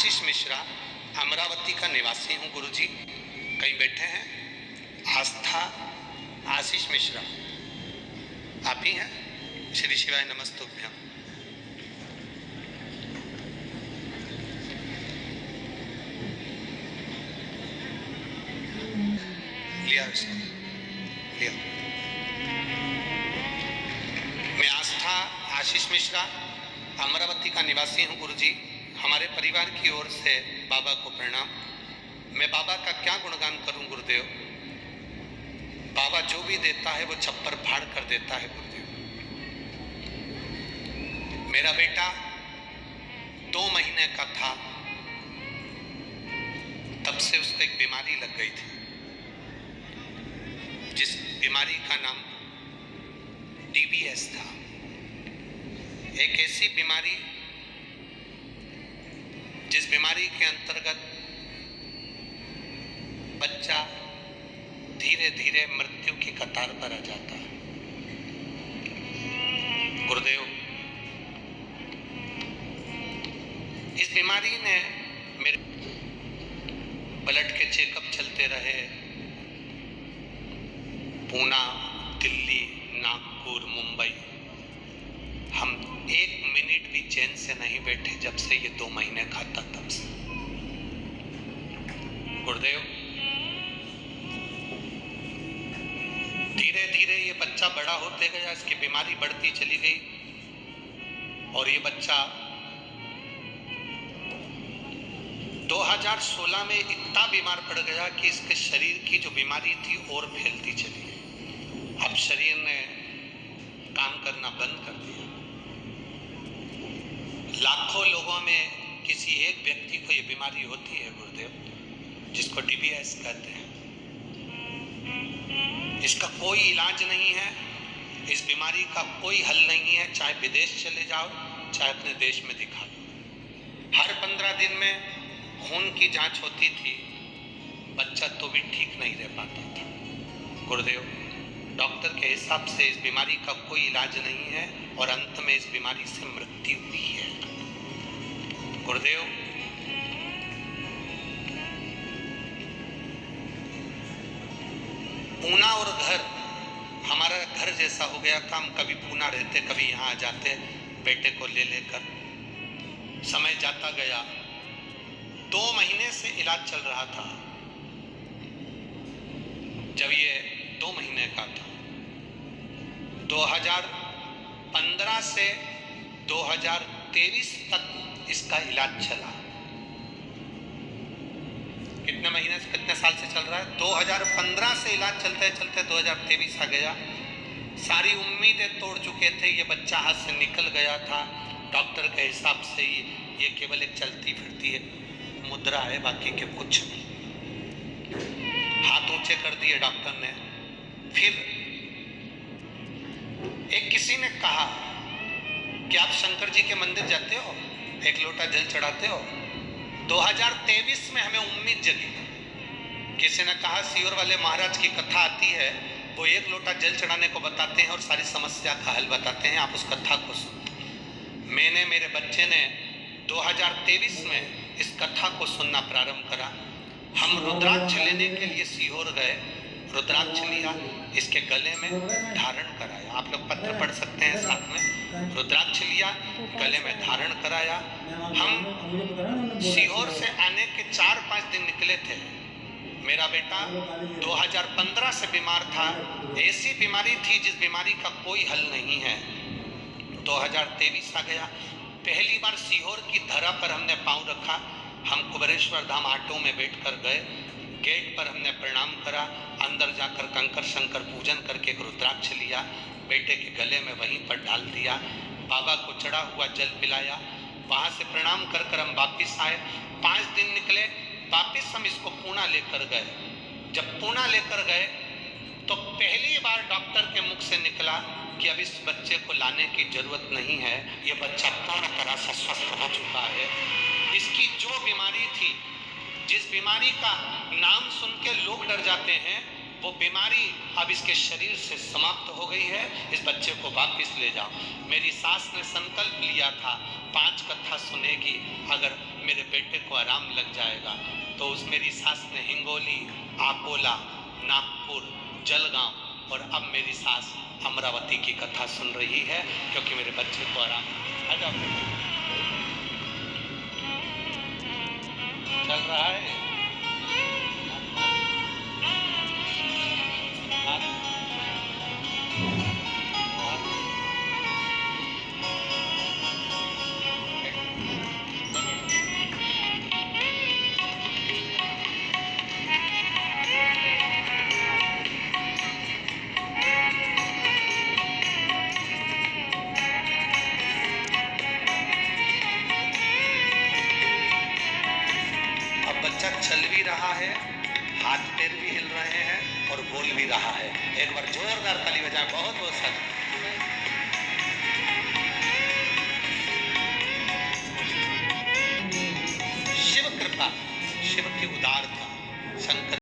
आशीष मिश्रा, अमरावती का निवासी हूँ गुरुजी। कहीं बैठे हैं? आस्था आशीष मिश्रा, आप ही हैं? श्री शिवाय नमस्तुभ्यम। लिया इसको, लिया। मैं आस्था आशीष मिश्रा, अमरावती का निवासी हूँ गुरुजी। हमारे परिवार की ओर से बाबा को प्रणाम। मैं बाबा का क्या गुणगान करूं गुरुदेव। बाबा जो भी देता है वो छप्पर फाड़ कर देता है गुरुदेव। मेरा बेटा 2 महीने का था, तब से उसको एक बीमारी लग गई थी, जिस बीमारी का नाम DBS था। एक ऐसी बीमारी जिस बीमारी के अंतर्गत बच्चा धीरे धीरे मृत्यु की कतार पर आ जाता है। गुरुदेव, इस बीमारी ने मेरे ब्लड के चेकअप चलते रहे, पूना, दिल्ली, नागपुर, मुंबई। हम 1 मिनट भी चैन से नहीं बैठे जब से ये 2 महीने का था तब से। गुरुदेव, धीरे धीरे ये बच्चा बड़ा होते गया, इसकी बीमारी बढ़ती चली गई और ये बच्चा 2016 में इतना बीमार पड़ गया कि इसके शरीर की जो बीमारी थी और फैलती चली गई। अब शरीर ने काम करना बंद कर दिया। लाखों लोगों में किसी एक व्यक्ति को ये बीमारी होती है गुरुदेव, जिसको DBS कहते हैं। इसका कोई इलाज नहीं है, इस बीमारी का कोई हल नहीं है। चाहे विदेश चले जाओ, चाहे अपने देश में दिखा लो। हर 15 दिन में खून की जांच होती थी, बच्चा तो भी ठीक नहीं रह पाता था। गुरुदेव, डॉक्टर के हिसाब से इस बीमारी का कोई इलाज नहीं है और अंत में इस बीमारी से मृत्यु हुई है। गुरुदेव, पूना और घर हमारा घर जैसा हो गया था। हम कभी पूना रहते, कभी यहाँ आ जाते बेटे को ले लेकर। समय जाता गया, 2 महीने से इलाज चल रहा था। जब ये 2 महीने का था, 2015 से 2023 तक इसका इलाज चला। कितने महीने से, कितने साल से चल रहा है? 2015 से इलाज चलते चलते 2023 आ गया। सारी उम्मीदें तोड़ चुके थे, ये बच्चा हाथ से निकल गया था। डॉक्टर के हिसाब से ये केवल एक चलती फिरती है मुद्रा है, बाकी के कुछ नहीं। हाथ ऊंचे कर दिए डॉक्टर ने। फिर एक किसी ने कहा कि आप शंकर जी के मंदिर जाते हो, 1 लोटा जल चढ़ाते हो। 2023 में हमें उम्मीद जगी। किसी ने कहा सीहोर वाले महाराज की कथा आती है, वो 1 लोटा जल चढ़ाने को बताते हैं और सारी समस्या का हल बताते हैं, आप उस कथा को सुनो। मैंने, मेरे बच्चे ने 2023 में इस कथा को सुनना प्रारंभ करा। हम रुद्राक्ष लेने के लिए सीहोर गए, रुद्राक्ष लिया, इसके गले में धारण कराया। आप लोग पत्र पढ़ सकते हैं साथ में। रुद्राक्ष लिया, गले में धारण कराया। हम सीहोर से आने के 4-5 दिन निकले थे। मेरा बेटा 2015 से बीमार था। ऐसी बीमारी थी जिस बीमारी का कोई हल नहीं है। 2023 आ गया। पहली बार सीहोर की धरा पर हमने पांव रखा। हम कुबेरेश्वर धाम ऑटो में बैठकर गए। गेट पर हमने प्रणाम करा, अंदर जाकर कंकर शंकर पूजन करके एक रुद्राक्ष लिया, बेटे के गले में वहीं पर डाल दिया। बाबा को चढ़ा हुआ जल पिलाया। वहाँ से प्रणाम कर कर हम वापिस आए। 5 दिन निकले, वापिस हम इसको पूना लेकर गए। जब पूना लेकर गए तो पहली बार डॉक्टर के मुख से निकला कि अब इस बच्चे को लाने की जरूरत नहीं है, ये बच्चा पूर्ण तरह से स्वस्थ हो चुका है। इसकी जो बीमारी थी, जिस बीमारी का नाम सुन के लोग डर जाते हैं, वो बीमारी अब इसके शरीर से समाप्त हो गई है। इस बच्चे को वापस ले जाओ। मेरी सास ने संकल्प लिया था 5 कथा सुनेगी अगर मेरे बेटे को आराम लग जाएगा। तो उस मेरी सास ने हिंगोली, आकोला, नागपुर, जलगांव और अब मेरी सास अमरावती की कथा सुन रही है, क्योंकि मेरे बच्चे को आराम। आ जाओ, चल रहा है। बच्चा चल भी रहा है, हाथ पैर भी हिल रहे हैं और बोल भी रहा है। एक बार जोरदार ताली बजाएं। बहुत बहुत साधु। शिव कृपा, शिव की उदारता, शंकर